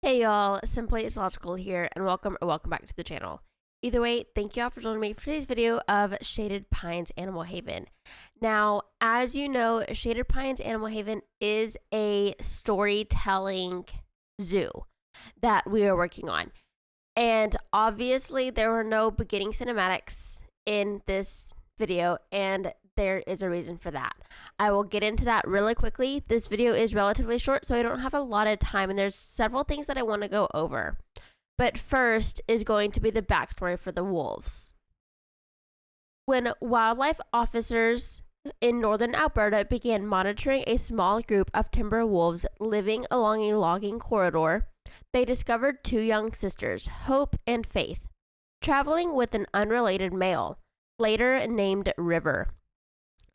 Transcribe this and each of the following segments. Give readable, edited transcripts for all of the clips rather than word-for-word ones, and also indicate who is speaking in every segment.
Speaker 1: Hey y'all, Simply It's Logical here, and welcome back to the channel. Either way, thank y'all for joining me for today's video of Shaded Pines Animal Haven. Now, as you know, Shaded Pines Animal Haven is a storytelling zoo that we are working on. And obviously, there were no beginning cinematics in this video, and there is a reason for that. I will get into that really quickly. This video is relatively short, so I don't have a lot of time, and there's several things that I want to go over. But first is going to be the backstory for the wolves. When wildlife officers in northern Alberta began monitoring a small group of timber wolves living along a logging corridor, they discovered two young sisters, Hope and Faith, traveling with an unrelated male, later named River.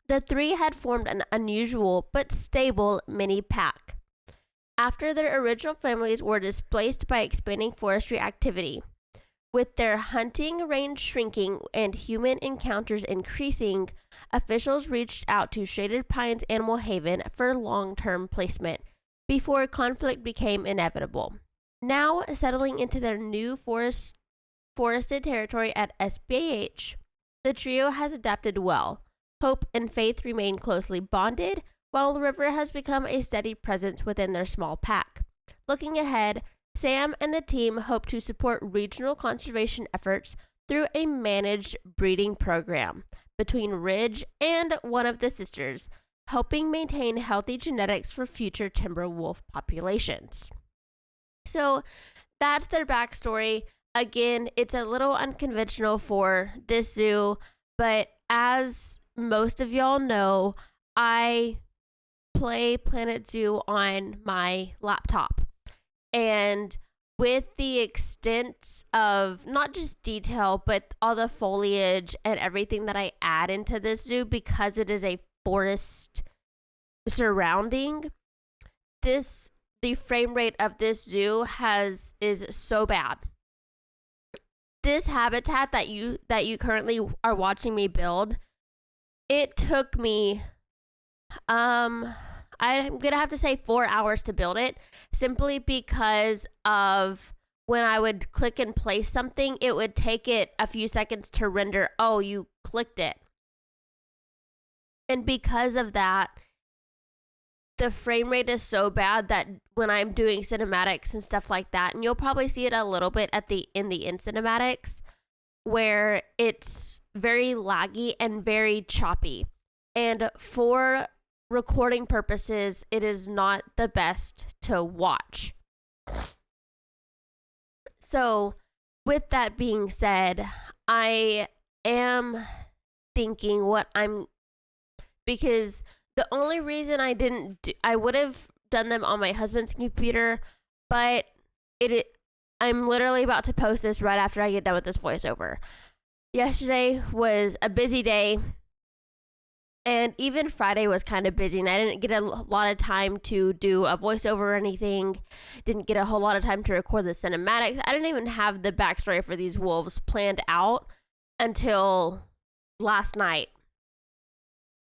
Speaker 1: The three had formed an unusual but stable mini pack after their original families were displaced by expanding forestry activity. With their hunting range shrinking and human encounters increasing, officials reached out to Shaded Pines Animal Haven for long-term placement before conflict became inevitable. Now settling into their new forested territory at SPAH, the trio has adapted well. Hope and Faith remain closely bonded, while the River has become a steady presence within their small pack. Looking ahead, Sam and the team hope to support regional conservation efforts through a managed breeding program between Ridge and one of the sisters, helping maintain healthy genetics for future timber wolf populations. So that's their backstory. Again, it's a little unconventional for this zoo, but as most of y'all know, I play Planet Zoo on my laptop. And with the extent of not just detail, but all the foliage and everything that I add into this zoo, because it is a forest surrounding, the frame rate of this zoo is so bad. This habitat that you currently are watching me build, it took me I'm gonna have to say 4 hours to build it, simply because of when I would click and place something, it would take it a few seconds to render, oh, you clicked it. And because of that, the frame rate is so bad that when I'm doing cinematics and stuff like that, and you'll probably see it a little bit in the end cinematics, where it's very laggy and very choppy. And for recording purposes, it is not the best to watch. So, with that being said, I am thinking because the only reason I would have done them on my husband's computer, but I'm literally about to post this right after I get done with this voiceover. Yesterday was a busy day, and even Friday was kind of busy, and I didn't get a lot of time to do a voiceover or anything. Didn't get a whole lot of time to record the cinematics. I didn't even have the backstory for these wolves planned out until last night.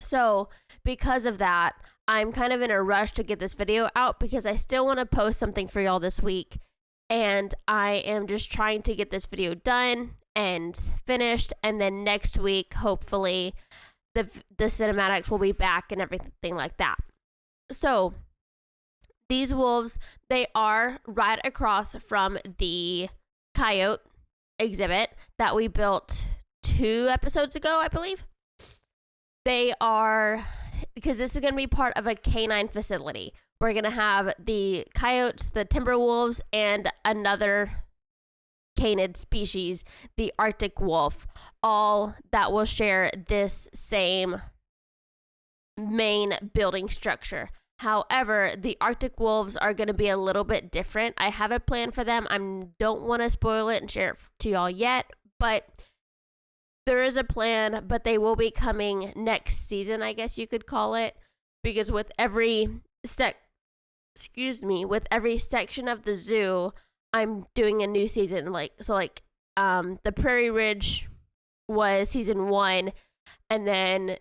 Speaker 1: So, because of that, I'm kind of in a rush to get this video out because I still want to post something for y'all this week. And I am just trying to get this video done and finished. And then next week, hopefully, the cinematics will be back and everything like that. So, these wolves, they are right across from the coyote exhibit that we built 2 episodes ago, I believe. They are, because this is going to be part of a canine facility. We're going to have the coyotes, the timber wolves, and another canid species, the Arctic wolf, all that will share this same main building structure. However, the Arctic wolves are going to be a little bit different. I have a plan for them. I don't want to spoil it and share it to y'all yet, but there is a plan, but they will be coming next season, I guess you could call it, because with every every section of the zoo, I'm doing a new season. The Prairie Ridge was season 1, and then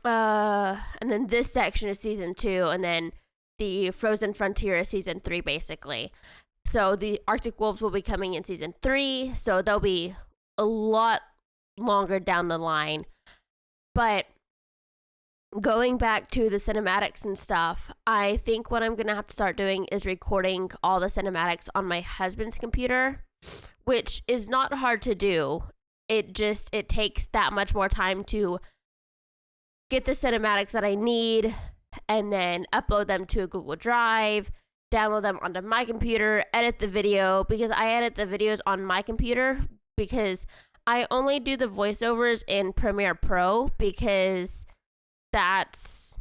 Speaker 1: this section is season 2, and then the Frozen Frontier season 3, basically. So the Arctic Wolves will be coming in season 3, so they'll be a lot longer down the line. But going back to the cinematics and stuff, I think what I'm gonna have to start doing is recording all the cinematics on my husband's computer, which is not hard to do. It takes that much more time to get the cinematics that I need and then upload them to a Google Drive, download them onto my computer, edit the video, because I edit the videos on my computer because I only do the voiceovers in Premiere Pro because that's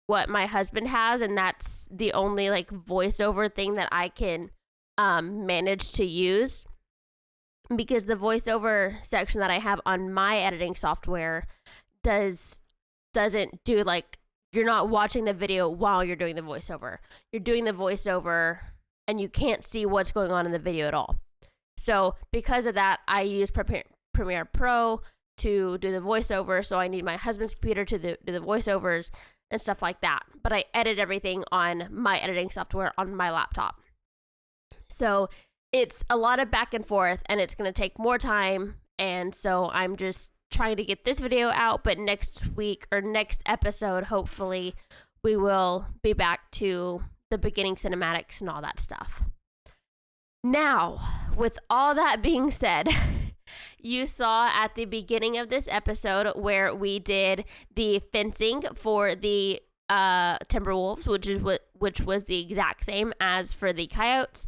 Speaker 1: what my husband has, and that's the only like voiceover thing that I can manage to use, because the voiceover section that I have on my editing software doesn't do, like, you're not watching the video while you're doing the voiceover. You're doing the voiceover and you can't see what's going on in the video at all. So because of that, I use Premiere Pro to do the voiceover, so I need my husband's computer to do the voiceovers and stuff like that. But I edit everything on my editing software on my laptop. So it's a lot of back and forth, and it's going to take more time, and so I'm just trying to get this video out, but next week or next episode, hopefully, we will be back to the beginning cinematics and all that stuff. Now, with all that being said, you saw at the beginning of this episode where we did the fencing for the Timberwolves, which was the exact same as for the Coyotes.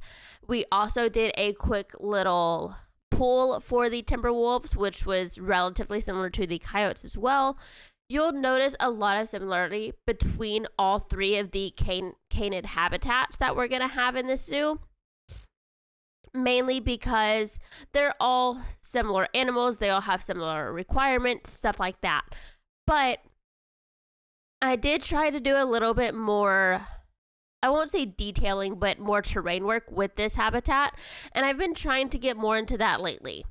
Speaker 1: We also did a quick little pool for the Timberwolves, which was relatively similar to the Coyotes as well. You'll notice a lot of similarity between all three of the canid habitats that we're going to have in this zoo. Mainly because they're all similar animals. They all have similar requirements, stuff like that. But I did try to do a little bit more, I won't say detailing, but more terrain work with this habitat. And I've been trying to get more into that lately.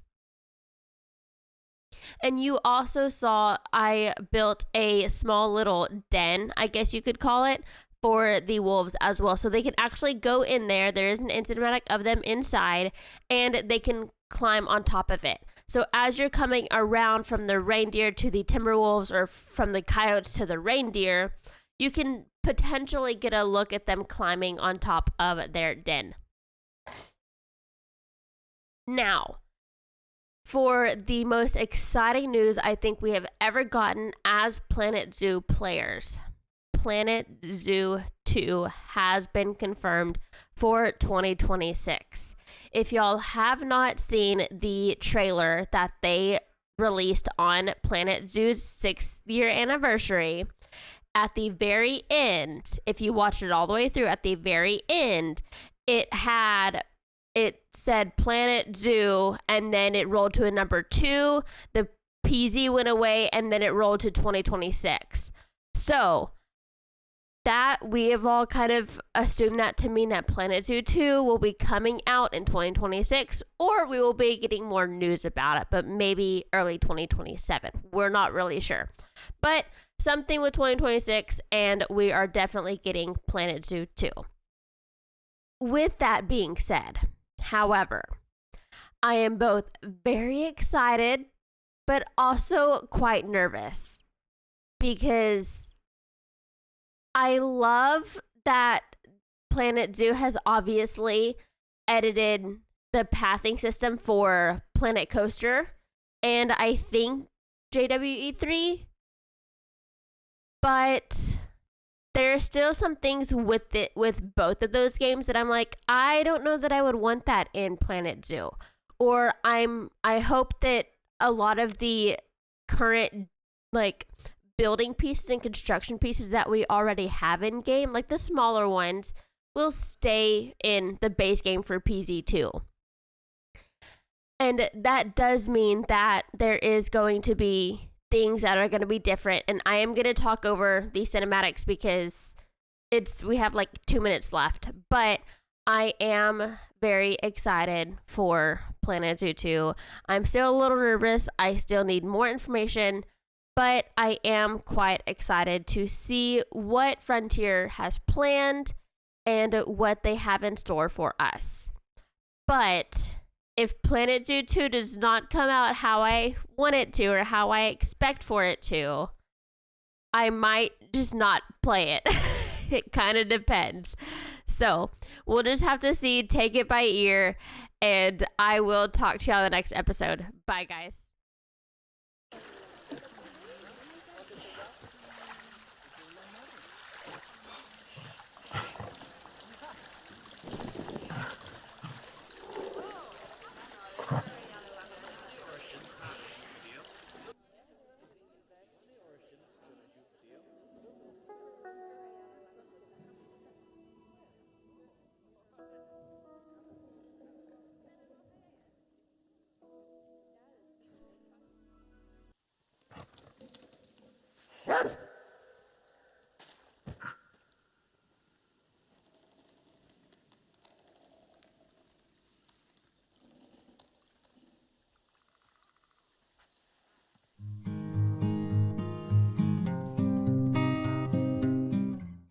Speaker 1: And you also saw I built a small little den, I guess you could call it, for the wolves as well. So they can actually go in there. There is an cinematic of them inside, and they can climb on top of it. So as you're coming around from the reindeer to the Timberwolves, or from the Coyotes to the reindeer, you can potentially get a look at them climbing on top of their den. Now, for the most exciting news I think we have ever gotten as Planet Zoo players, Planet Zoo 2 has been confirmed for 2026. If y'all have not seen the trailer that they released on Planet Zoo's 6th year anniversary, at the very end, if you watched it all the way through, at the very end, it said Planet Zoo, and then it rolled to a number 2, the PZ went away, and then it rolled to 2026. So that we have all kind of assumed that to mean that Planet Zoo 2 will be coming out in 2026, or we will be getting more news about it, but maybe early 2027. We're not really sure. But something with 2026, and we are definitely getting Planet Zoo 2. With that being said, however, I am both very excited, but also quite nervous, because I love that Planet Zoo has obviously edited the pathing system for Planet Coaster, and I think JWE3, but there are still some things with both of those games that I'm like, I don't know that I would want that in Planet Zoo. Or I hope that a lot of the current, like, building pieces and construction pieces that we already have in game, like the smaller ones, will stay in the base game for PZ2. And that does mean that there is going to be things that are going to be different, and I am going to talk over the cinematics because we have like 2 minutes left, but I am very excited for Planet Zoo 2. I'm still a little nervous. I still need more information, but I am quite excited to see what Frontier has planned and what they have in store for us. But if Planet Zoo 2 does not come out how I want it to or how I expect for it to, I might just not play it. It kind of depends. So we'll just have to see, take it by ear, and I will talk to you on the next episode. Bye, guys.